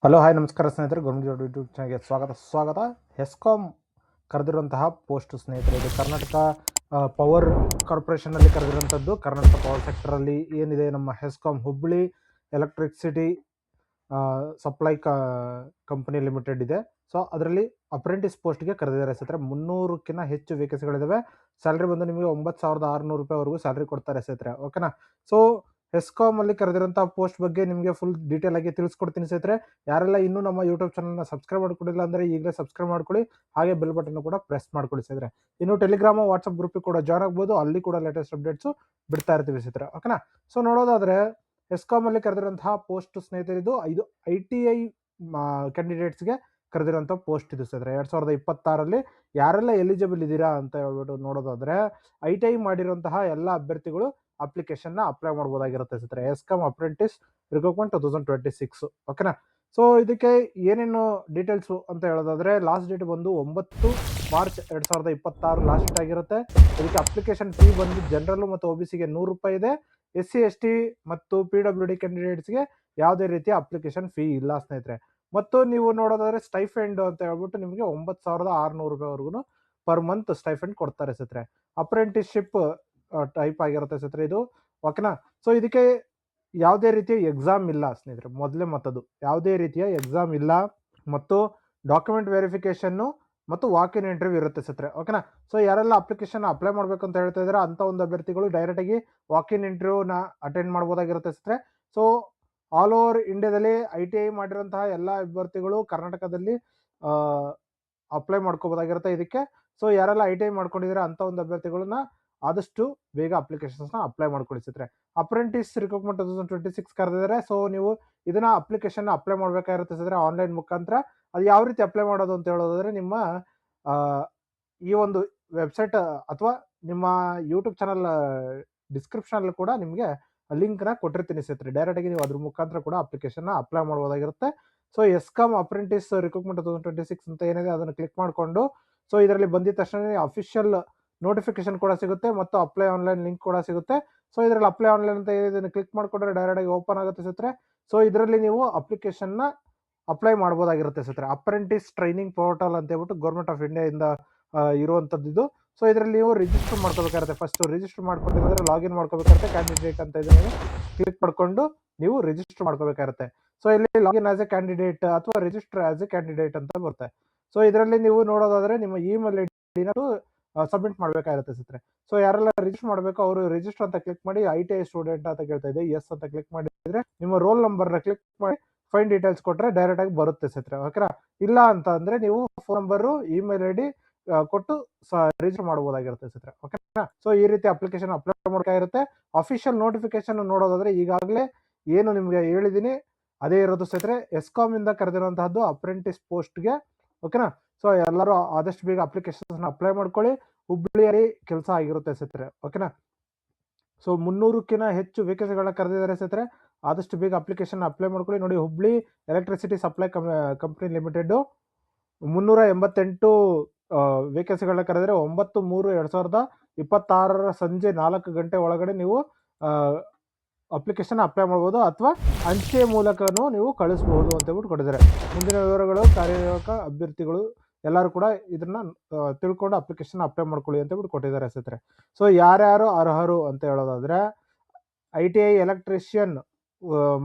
Hello hi ನಮಸ್ಕಾರ ಸ್ನೇಹಿತರೆ, government YouTube ಚಾನಲ್ಗೆ ಸ್ವಾಗತ. ಹೆಸ್ಕಾಮ್ ಕರೆದಿರುವಂತಹ ಪೋಸ್ಟ್ ಸ್ನೇಹಿತರೆ, ಇದು ಕರ್ನಾಟಕ ಪವರ್ ಕಾರ್ಪೊರೇಷನಲ್ಲಿ ಕರೆದಿರುವಂಥದ್ದು. ಕರ್ನಾಟಕ ಪವರ್ ಸೆಕ್ಟರಲ್ಲಿ ಏನಿದೆ ನಮ್ಮ HESCOM Hubballi electricity supply company limited ಇದೆ. ಸೊ ಅದರಲ್ಲಿ ಅಪ್ರೆಂಟಿಸ್ ಪೋಸ್ಟ್ಗೆ ಕರೆದಿದ್ದಾರೆ ಸ್ನೇಹಿತರೆ. 300ಕ್ಕಿಂತ ಹೆಚ್ಚು ವೇಕೆನ್ಸಿಗಳಿದ್ದಾವೆ. ಸ್ಯಾಲ್ರಿ ಬಂದು ನಿಮಗೆ 9,600 ರೂಪಾಯಿವರೆಗೂ ಸ್ಯಾಲ್ರಿ ಕೊಡ್ತಾರೆ ಸ್ನೇಹಿತರೆ, ಓಕೆನಾ. ಸೊ ಹೆಸ್ಕಾಮ್ ಅಲ್ಲಿ ಕರೆದಿರೋಂಥ ಪೋಸ್ಟ್ ಬಗ್ಗೆ ನಿಮಗೆ ಫುಲ್ ಡೀಟೇಲ್ ಆಗಿ ತಿಳಿಸ್ಕೊಡ್ತೀನಿ ಸ್ನೇಹಿತರೆ. ಯಾರೆಲ್ಲ ಇನ್ನೂ ನಮ್ಮ ಯೂಟ್ಯೂಬ್ ಚಾನಲ್ನ ಸಬ್ಸ್ಕ್ರೈಬ್ ಮಾಡ್ಕೊಂಡಿಲ್ಲ ಅಂದರೆ ಈಗಲೇ ಸಬ್ಸ್ಕ್ರೈಬ್ ಮಾಡ್ಕೊಳ್ಳಿ, ಹಾಗೆ ಬೆಲ್ ಬಟನ್ ಕೂಡ ಪ್ರೆಸ್ ಮಾಡ್ಕೊಳ್ಳಿ ಸ್ನೇಹಿತರೆ. ಇನ್ನು ಟೆಲಿಗ್ರಾಮ್ ವಾಟ್ಸಪ್ ಗ್ರೂಪಿಗೆ ಕೂಡ ಜಾಯ್ನ್ ಆಗ್ಬೋದು, ಅಲ್ಲಿ ಕೂಡ ಲೇಟೆಸ್ಟ್ ಅಪ್ಡೇಟ್ಸು ಬಿಡ್ತಾ ಇರ್ತೀವಿ ಸ್ನೇಹಿತರೆ, ಓಕೆನಾ. ಸೊ ನೋಡೋದಾದ್ರೆ ಹೆಸ್ಕಾಮ್ ಅಲ್ಲಿ ಕರೆದಿರುವಂತಹ ಪೋಸ್ಟ್ ಸ್ನೇಹಿತರೆ, ಇದು ITI ಕ್ಯಾಂಡಿಡೇಟ್ಸ್ಗೆ ಕರೆದಿರುವಂಥ ಪೋಸ್ಟ್ ಇದು ಸ್ನೇಹಿತರೆ. 2026ರಲ್ಲಿ ಯಾರೆಲ್ಲ ಎಲಿಜಿಬಲ್ ಇದ್ದೀರಾ ಅಂತ ಹೇಳ್ಬಿಟ್ಟು ನೋಡೋದಾದ್ರೆ, ITI ಮಾಡಿರುವಂತಹ ಎಲ್ಲ ಅಭ್ಯರ್ಥಿಗಳು ಅಪ್ಲಿಕೇಶನ್ನ ಅಪ್ಲೈ ಮಾಡ್ಬೋದಾಗಿರುತ್ತೆ ಸ್ನೇಹಿತರೆ. ಹೆಸ್ಕಾಮ್ ಅಪ್ರೆಂಟಿಸ್ ರಿಕ್ರೂಟ್ಮೆಂಟ್ 2026, ಓಕೆನಾ. ಸೊ ಇದಕ್ಕೆ ಏನೇನು ಡೀಟೇಲ್ಸು ಅಂತ ಹೇಳೋದಾದ್ರೆ, ಲಾಸ್ಟ್ ಡೇಟ್ ಬಂದು 9 ಮಾರ್ಚ್ 2026 ಲಾಸ್ಟ್ ಡೇಟ್ ಆಗಿರುತ್ತೆ. ಇದಕ್ಕೆ ಅಪ್ಲಿಕೇಶನ್ ಫೀ ಬಂದು ಜನರಲ್ ಮತ್ತು OBCಗೆ 100 ರೂಪಾಯಿ ಇದೆ. SC ST ಮತ್ತು PWD ಕ್ಯಾಂಡಿಡೇಟ್ಸ್ಗೆ ಯಾವುದೇ ರೀತಿಯ ಅಪ್ಲಿಕೇಶನ್ ಫೀ ಇಲ್ಲ ಸ್ನೇಹಿತರೆ. ಮತ್ತು ನೀವು ನೋಡೋದಾದ್ರೆ ಸ್ಟೈಫೆಂಡ್ ಅಂತ ಹೇಳ್ಬಿಟ್ಟು ನಿಮಗೆ 9,600 ರೂಪಾಯಿವರೆಗೂ ಪರ್ ಮಂತ್ ಸ್ಟೈಫೆಂಡ್ ಕೊಡ್ತಾರೆ ಸ್ನೇಹಿತರೆ. ಅಪ್ರೆಂಟಿಸ್ಶಿಪ್ ಟೈಪ್ ಆಗಿರುತ್ತೆ ಸ್ನೇಹಿತರೆ ಇದು, ಓಕೆನಾ. ಸೊ ಇದಕ್ಕೆ ಯಾವುದೇ ರೀತಿಯ ಎಕ್ಸಾಮ್ ಇಲ್ಲ ಸ್ನೇಹಿತರೆ, ಮೊದಲೇ ಮತ್ತದು ಯಾವುದೇ ರೀತಿಯ ಎಕ್ಸಾಮ್ ಇಲ್ಲ. ಮತ್ತು ಡಾಕ್ಯುಮೆಂಟ್ ವೆರಿಫಿಕೇಷನ್ನು ಮತ್ತು ವಾಕ್ ಇನ್ ಇಂಟರ್ವ್ಯೂ ಇರುತ್ತೆ ಸ್ನೇಹಿತರೆ, ಓಕೆನಾ. ಸೊ ಯಾರೆಲ್ಲ ಅಪ್ಲಿಕೇಶನ್ ಅಪ್ಲೈ ಮಾಡಬೇಕು ಅಂತ ಹೇಳ್ತಾ ಇದ್ದಾರೆ ಅಂಥ ಒಂದು ಅಭ್ಯರ್ಥಿಗಳು ಡೈರೆಕ್ಟಾಗಿ ವಾಕ್ ಇನ್ ಇಂಟರ್ವ್ಯೂನ ಅಟೆಂಡ್ ಮಾಡ್ಬೋದಾಗಿರುತ್ತೆ ಸ್ನೇಹಿತರೆ. ಸೊ ಆಲ್ ಓವರ್ ಇಂಡಿಯಾದಲ್ಲಿ ITI ಮಾಡಿರೋಂತಹ ಎಲ್ಲ ಅಭ್ಯರ್ಥಿಗಳು ಕರ್ನಾಟಕದಲ್ಲಿ ಅಪ್ಲೈ ಮಾಡ್ಕೋಬೋದಾಗಿರುತ್ತೆ ಇದಕ್ಕೆ. ಸೊ ಯಾರೆಲ್ಲ ITI ಮಾಡ್ಕೊಂಡಿದ್ದಾರೆ ಅಂಥ ಒಂದು ಅಭ್ಯರ್ಥಿಗಳನ್ನ ಆದಷ್ಟು ಬೇಗ ಅಪ್ಲಿಕೇಶನ್ಸ್ನ ಅಪ್ಲೈ ಮಾಡ್ಕೊಳ್ಳಿ ಸ್ನೇಹಿತರೆ. ಅಪ್ರೆಂಟಿಸ್ ರಿಕ್ರೂಟ್ಮೆಂಟ್ 2026 ಕರೆದಿದ್ದಾರೆ. ಸೊ ನೀವು ಇದನ್ನ ಅಪ್ಲಿಕೇಶನ್ ಅಪ್ಲೈ ಮಾಡಬೇಕಾಗಿರುತ್ತೆ ಸ್ನೇಹಿತರೆ ಆನ್ಲೈನ್ ಮುಖಾಂತರ. ಅದು ಯಾವ ರೀತಿ ಅಪ್ಲೈ ಮಾಡೋದು ಅಂತ ಹೇಳೋದಾದ್ರೆ, ನಿಮ್ಮ ಈ ಒಂದು ವೆಬ್ಸೈಟ್ ಅಥವಾ ನಿಮ್ಮ ಯೂಟ್ಯೂಬ್ ಚಾನಲ್ ಡಿಸ್ಕ್ರಿಪ್ಷನಲ್ಲಿ ಕೂಡ ನಿಮಗೆ ಲಿಂಕ್ನ ಕೊಟ್ಟಿರ್ತೀನಿ ಸ್ನೇಹಿತರೆ. ಡೈರೆಕ್ಟಾಗಿ ನೀವು ಅದ್ರ ಮುಖಾಂತರ ಕೂಡ ಅಪ್ಲಿಕೇಶನ್ನ ಅಪ್ಲೈ ಮಾಡ್ಬೋದಾಗಿರುತ್ತೆ. ಸೊ ಹೆಸ್ಕಾಮ್ ಅಪ್ರೆಂಟಿಸ್ ರಿಕ್ರೂಟ್ಮೆಂಟ್ 2026 ಅಂತ ಏನಿದೆ ಅದನ್ನು ಕ್ಲಿಕ್ ಮಾಡಿಕೊಂಡು, ಸೊ ಇದರಲ್ಲಿ ಬಂದಿದ ತಕ್ಷಣ ಅಫಿಷಿಯಲ್ ನೋಟಿಫಿಕೇಶನ್ ಕೂಡ ಸಿಗುತ್ತೆ ಮತ್ತು ಅಪ್ಲೈ ಆನ್ಲೈನ್ ಲಿಂಕ್ ಕೂಡ ಸಿಗುತ್ತೆ. ಸೊ ಇದರಲ್ಲಿ ಅಪ್ಲೈ ಆನ್ಲೈನ್ ಅಂತ ಇದನ್ನು ಕ್ಲಿಕ್ ಮಾಡಿಕೊಂಡ್ರೆ ಡೈರೆಕ್ಟಾಗಿ ಓಪನ್ ಆಗುತ್ತೆ ಸ್ನೇಹಿತರೆ. ಸೊ ಇದರಲ್ಲಿ ನೀವು ಅಪ್ಲಿಕೇಶನ್ನ ಅಪ್ಲೈ ಮಾಡ್ಬೋದಾಗಿರುತ್ತೆ ಸ್ನೇಹಿತರೆ. ಅಪ್ರೆಂಟಿಸ್ ಟ್ರೈನಿಂಗ್ ಪೋರ್ಟಲ್ ಅಂತ ಹೇಳ್ಬಿಟ್ಟು ಗೌರ್ಮೆಂಟ್ ಆಫ್ ಇಂಡಿಯಾದಿಂದ ಇರುವಂಥದ್ದು ಇದು. ಸೊ ಇದರಲ್ಲಿ ನೀವು ರಿಜಿಸ್ಟರ್ ಮಾಡ್ಕೋಬೇಕಾಗುತ್ತೆ. ಫಸ್ಟ್ ರಿಜಿಸ್ಟರ್ ಮಾಡ್ಕೊಂಡಿದ್ರೆ ಲಾಗಿನ್ ಮಾಡ್ಕೋಬೇಕಾಗುತ್ತೆ. ಕ್ಯಾಂಡಿಡೇಟ್ ಅಂತ ಇದನ್ನು ಕ್ಲಿಕ್ ಮಾಡಿಕೊಂಡು ನೀವು ರಿಜಿಸ್ಟರ್ ಮಾಡ್ಕೋಬೇಕಾಗುತ್ತೆ. ಸೊ ಇಲ್ಲಿ ಲಾಗಿನ್ ಆಸ್ ಎ ಕ್ಯಾಂಡಿಡೇಟ್ ಅಥವಾ ರಿಜಿಸ್ಟರ್ ಆಸ್ ಎ ಕ್ಯಾಂಡಿಡೇಟ್ ಅಂತ ಬರುತ್ತೆ. ಸೊ ಇದರಲ್ಲಿ ನೀವು ನೋಡೋದಾದ್ರೆ ನಿಮ್ಮ ಇಮೇಲ್ ಐಡಿನ ಸಬ್ಮಿಟ್ ಮಾಡಬೇಕಾಗಿರುತ್ತೆ ಸ್ನೇಹಿತರೆ. ಸೊ ಯಾರೆಲ್ಲ ರಿಜಿಸ್ಟರ್ ಮಾಡಬೇಕು ಅವರು ರಿಜಿಸ್ಟರ್ ಅಂತ ಕ್ಲಿಕ್ ಮಾಡಿ ITI ಸ್ಟೂಡೆಂಟ್ ಅಂತ ಕೇಳ್ತಾ ಇದೆ, ಎಸ್ ಅಂತ ಕ್ಲಿಕ್ ಮಾಡಿದ್ರೆ ನಿಮ್ಮ ರೋಲ್ ನಂಬರ್ನ ಕ್ಲಿಕ್ ಮಾಡಿ ಫೈನ್ ಡೀಟೇಲ್ಸ್ ಕೊಟ್ಟರೆ ಡೈರೆಕ್ಟ್ ಆಗಿ ಬರುತ್ತೆ ಸ್ನೇಹಿತರೆ, ಓಕೆನಾ. ಇಲ್ಲ ಅಂತ ಅಂದ್ರೆ ನೀವು ಫೋನ್ ನಂಬರು ಇಮೇಲ್ ID ಕೊಟ್ಟು ರಿಜಿಸ್ಟರ್ ಮಾಡಬಹುದಾಗಿರುತ್ತೆ ಸ್ನೇಹಿತರೆ, ಓಕೆನಾ. ಸೊ ಈ ರೀತಿ ಅಪ್ಲಿಕೇಶನ್ ಅಪ್ಲೈ ಮಾಡಬೇಕಾಗಿರುತ್ತೆ. ಅಫಿಷಿಯಲ್ ನೋಟಿಫಿಕೇಶನ್ ನೋಡೋದಾದ್ರೆ ಈಗಾಗಲೇ ಏನು ನಿಮಗೆ ಹೇಳಿದ್ದೀನಿ ಅದೇ ಇರೋದು ಸ್ನೇಹಿತರೆ. ಹೆಸ್ಕಾಮ್ ಇಂದ ಕರೆದಿರುವಂತಹದ್ದು ಅಪ್ರೆಂಟಿಸ್ ಪೋಸ್ಟ್ಗೆ, ಓಕೆನಾ. ಸೊ ಎಲ್ಲರೂ ಆದಷ್ಟು ಬೇಗ ಅಪ್ಲಿಕೇಶನ್ ಅಪ್ಲೈ ಮಾಡ್ಕೊಳ್ಳಿ. ಹುಬ್ಬಳ್ಳಿಯಲ್ಲಿ ಕೆಲಸ ಆಗಿರುತ್ತೆ ಸ್ನೇಹಿತರೆ, ಓಕೆನಾ. ಸೊ 300ಕ್ಕಿಂತ ಹೆಚ್ಚು ವೇಕೆನ್ಸಿಗಳನ್ನ ಕರೆದಿದ್ದಾರೆ ಸ್ನೇಹಿತರೆ. ಆದಷ್ಟು ಬೇಗ ಅಪ್ಲಿಕೇಶನ್ ಅಪ್ಲೈ ಮಾಡ್ಕೊಳ್ಳಿ. ನೋಡಿ, Hubballi electricity supply company limited 388 ವೇಕೆನ್ಸಿಗಳನ್ನ ಕರೆದರೆ 9/3/2026 ಸಂಜೆ 4 ಗಂಟೆ ಒಳಗಡೆ ನೀವು ಅಪ್ಲಿಕೇಶನ್ ಅಪ್ಲೈ ಮಾಡ್ಬೋದು ಅಥವಾ ಅಂಚೆ ಮೂಲಕನೂ ನೀವು ಕಳಿಸ್ಬೋದು ಅಂತ ಹೇಳ್ಬಿಟ್ಟು ಕೊಟ್ಟಿದ್ದಾರೆ. ಮುಂದಿನ ವಿವರಗಳು ಕಾರ್ಯನಿರ್ವಾಹಕ ಅಭ್ಯರ್ಥಿಗಳು ಎಲ್ಲರೂ ಕೂಡ ಇದನ್ನ ತಿಳ್ಕೊಂಡು ಅಪ್ಲಿಕೇಶನ್ ಅಪ್ಲೈ ಮಾಡ್ಕೊಳ್ಳಿ ಅಂತ ಹೇಳ್ಬಿಟ್ಟು ಕೊಟ್ಟಿದ್ದಾರೆ ಸ್ನೇಹಿತರೆ. ಸೊ ಯಾರ್ಯಾರು ಅರ್ಹರು ಅಂತ ಹೇಳೋದಾದ್ರೆ, ITI ಎಲೆಕ್ಟ್ರಿಷಿಯನ್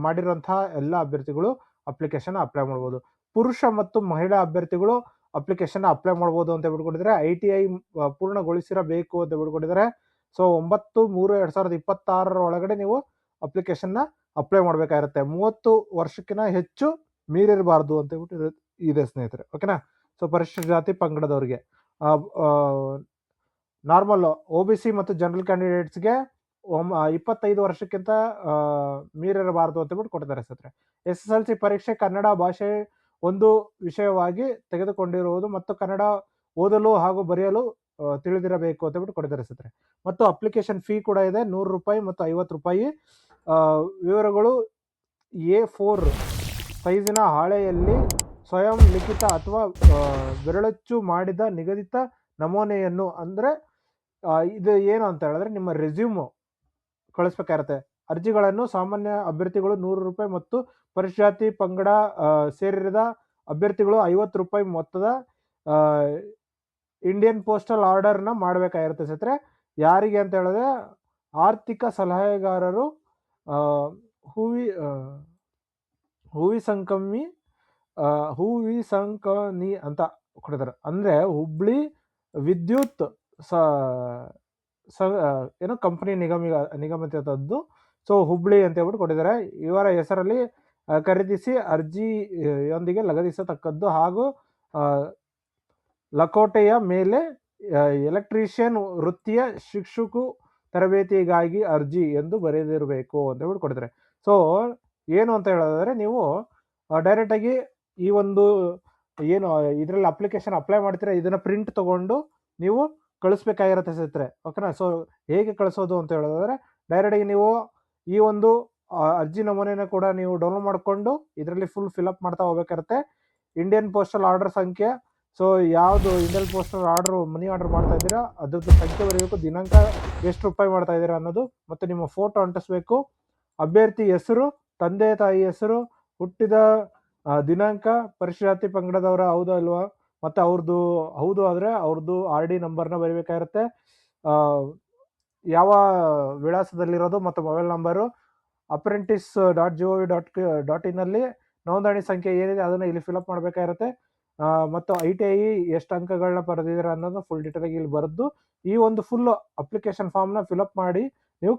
ಮಾಡಿರುವಂತಹ ಎಲ್ಲ ಅಭ್ಯರ್ಥಿಗಳು ಅಪ್ಲಿಕೇಶನ್ ಅಪ್ಲೈ ಮಾಡ್ಬೋದು. ಪುರುಷ ಮತ್ತು ಮಹಿಳಾ ಅಭ್ಯರ್ಥಿಗಳು ಅಪ್ಲಿಕೇಶನ್ ಅಪ್ಲೈ ಮಾಡ್ಬೋದು ಅಂತ ಹೇಳ್ಬಿಟ್ಟಿದ್ದಾರೆ. ITI ಪೂರ್ಣಗೊಳಿಸಿರಬೇಕು ಅಂತ ಹೇಳ್ಬಿಟ್ಟಿದ್ದಾರೆ. ಸೊ 9/3/2026 ಒಳಗಡೆ ನೀವು ಅಪ್ಲಿಕೇಶನ್ನ ಅಪ್ಲೈ ಮಾಡಬೇಕಾಗಿರುತ್ತೆ. 30 ವರ್ಷಕ್ಕಿಂತ ಹೆಚ್ಚು ಮೀರಿರಬಾರ್ದು ಅಂತ ಹೇಳ್ಬಿಟ್ಟು ಇದೆ ಸ್ನೇಹಿತರೆ, ಓಕೆನಾ. ಸೊ ಪರಿಶಿಷ್ಟ ಜಾತಿ ಪಂಗಡದವರಿಗೆ, ನಾರ್ಮಲ್ OBC ಮತ್ತು ಜನರಲ್ ಕ್ಯಾಂಡಿಡೇಟ್ಸ್ಗೆ 25 ವರ್ಷಕ್ಕಿಂತ ಮೀರಿರಬಾರ್ದು ಅಂತ ಹೇಳ್ಬಿಟ್ಟು ಕೊಟ್ಟಿದ್ದಾರೆ ಸ್ನೇಹಿತರೆ. SSLC ಪರೀಕ್ಷೆ ಕನ್ನಡ ಭಾಷೆ ಒಂದು ವಿಷಯವಾಗಿ ತೆಗೆದುಕೊಂಡಿರುವುದು ಮತ್ತು ಕನ್ನಡ ಓದಲು ಹಾಗೂ ಬರೆಯಲು ತಿಳಿದಿರಬೇಕು ಅಂತ ಹೇಳ್ಬಿಟ್ಟು ಕೊಟ್ಟಿದ್ದಾರೆ ಸ್ನೇಹಿತರೆ. ಮತ್ತು ಅಪ್ಲಿಕೇಶನ್ ಫೀ ಕೂಡ ಇದೆ, 100 ರೂಪಾಯಿ ಮತ್ತು 50 ರೂಪಾಯಿ. ವಿವರಗಳು A4 ಸೈಜಿನ ಹಾಳೆಯಲ್ಲಿ ಸ್ವಯಂ ಲಿಖಿತ ಅಥವಾ ಬೆರಳಚ್ಚು ಮಾಡಿದ ನಿಗದಿತ ನಮೂನೆಯನ್ನು, ಅಂದರೆ ಇದು ಏನು ಅಂತ ಹೇಳಿದ್ರೆ ನಿಮ್ಮ ರೆಸ್ಯೂಮ್ ಕಳಿಸ್ಬೇಕಾಗಿರುತ್ತೆ. ಅರ್ಜಿಗಳನ್ನು ಸಾಮಾನ್ಯ ಅಭ್ಯರ್ಥಿಗಳು ₹100 ಮತ್ತು ಪರಿಶಿಷ್ಟ ಪಂಗಡ ಸೇರಿದ ಅಭ್ಯರ್ಥಿಗಳು ₹50 ಮೊತ್ತದ ಇಂಡಿಯನ್ ಪೋಸ್ಟಲ್ ಆರ್ಡರ್ನ ಮಾಡಬೇಕಾಗಿರುತ್ತೆ ಸ್ನೇಹಿತರೆ. ಯಾರಿಗೆ ಅಂತ ಹೇಳಿದ್ರೆ ಆರ್ಥಿಕ ಸಲಹೆಗಾರರು, ಹೂವಿ ಸಂಕನಿ ಅಂತ ಕೊಡ್ತಾರೆ. ಅಂದರೆ ಹುಬ್ಳಿ ವಿದ್ಯುತ್ ಏನು ಕಂಪನಿ ನಿಗಮಿತದ್ದು. ಸೊ ಹುಬ್ಳಿ ಅಂತ ಹೇಳ್ಬಿಟ್ಟು ಕೊಟ್ಟಿದ್ದಾರೆ. ಇವರ ಹೆಸರಲ್ಲಿ ಖರೀದಿಸಿ ಅರ್ಜಿಯೊಂದಿಗೆ ಲಗತ್ತಿಸತಕ್ಕದ್ದು ಹಾಗೂ ಲಕೋಟೆಯ ಮೇಲೆ ಎಲೆಕ್ಟ್ರಿಷಿಯನ್ ವೃತ್ತಿಯ ಶಿಕ್ಷಕು ತರಬೇತಿಗಾಗಿ ಅರ್ಜಿ ಎಂದು ಬರೆದಿರಬೇಕು ಅಂತ ಹೇಳ್ಬಿಟ್ಟು ಕೊಟ್ಟಿದ್ದಾರೆ. ಸೊ ಏನು ಅಂತ ಹೇಳೋದಾದ್ರೆ, ನೀವು ಡೈರೆಕ್ಟಾಗಿ ಈ ಒಂದು ಏನು ಇದರಲ್ಲಿ ಅಪ್ಲಿಕೇಶನ್ ಅಪ್ಲೈ ಮಾಡ್ತೀರಾ ಇದನ್ನು ಪ್ರಿಂಟ್ ತೊಗೊಂಡು ನೀವು ಕಳಿಸ್ಬೇಕಾಗಿರುತ್ತೆ ಸ್ನೇಹಿತರೆ. ಓಕೆನಾ. ಸೊ ಹೇಗೆ ಕಳಿಸೋದು ಅಂತ ಹೇಳೋದಾದ್ರೆ, ಡೈರೆಕ್ಟಾಗಿ ನೀವು ಈ ಒಂದು ಅರ್ಜಿ ನಮೂನೆನ ಕೂಡ ನೀವು ಡೌನ್ಲೋಡ್ ಮಾಡಿಕೊಂಡು ಇದರಲ್ಲಿ ಫುಲ್ ಫಿಲಪ್ ಮಾಡ್ತಾ ಹೋಗ್ಬೇಕಾಗುತ್ತೆ. ಇಂಡಿಯನ್ ಪೋಸ್ಟಲ್ ಆರ್ಡರ್ ಸಂಖ್ಯೆ, ಸೊ ಯಾವುದು ಇಂಡಿಯನ್ ಪೋಸ್ಟಲ್ ಮನಿ ಆರ್ಡರ್ ಮಾಡ್ತಾ ಇದ್ದೀರಾ ಅದ್ರದ್ದು ಸಂಖ್ಯೆ ಬರೀಬೇಕು, ದಿನಾಂಕ ಎಷ್ಟು ರೂಪಾಯಿ ಮಾಡ್ತಾ ಇದ್ದೀರಾ ಅನ್ನೋದು, ಮತ್ತು ನಿಮ್ಮ ಫೋಟೋ ಅಂಟಿಸ್ಬೇಕು, ಅಭ್ಯರ್ಥಿ ಹೆಸರು, ತಂದೆ ತಾಯಿ ಹೆಸರು, ಹುಟ್ಟಿದ ದಿನಾಂಕ, ಪರಿಶಿಷ್ಟ ಪಂಗಡದವರ ಹೌದು ಅಲ್ವಾ, ಮತ್ತು ಅವ್ರದ್ದು ಹೌದು ಆದರೆ ಅವ್ರದ್ದು RD ನಂಬರ್ನ ಬರೀಬೇಕಾಗಿರುತ್ತೆ, ಯಾವ ವಿಳಾಸದಲ್ಲಿರೋದು ಮತ್ತು ಮೊಬೈಲ್ ನಂಬರು, apprentice.gov.in ಅಲ್ಲಿ ನೋಂದಣಿ ಸಂಖ್ಯೆ ಏನಿದೆ ಅದನ್ನು ಇಲ್ಲಿ ಫಿಲಪ್ ಮಾಡಬೇಕಾಗಿರುತ್ತೆ, ಮತ್ತು ITI ಎಷ್ಟು ಅಂಕಗಳನ್ನ ಪಡೆದಿದ್ದೀರಾ ಅನ್ನೋದು ಫುಲ್ ಡೀಟೇಲಾಗಿ ಇಲ್ಲಿ ಬರೆದು ಈ ಒಂದು ಫುಲ್ ಅಪ್ಲಿಕೇಶನ್ ಫಾರ್ಮ್ನ ಫಿಲಪ್ ಮಾಡಿ ನೀವು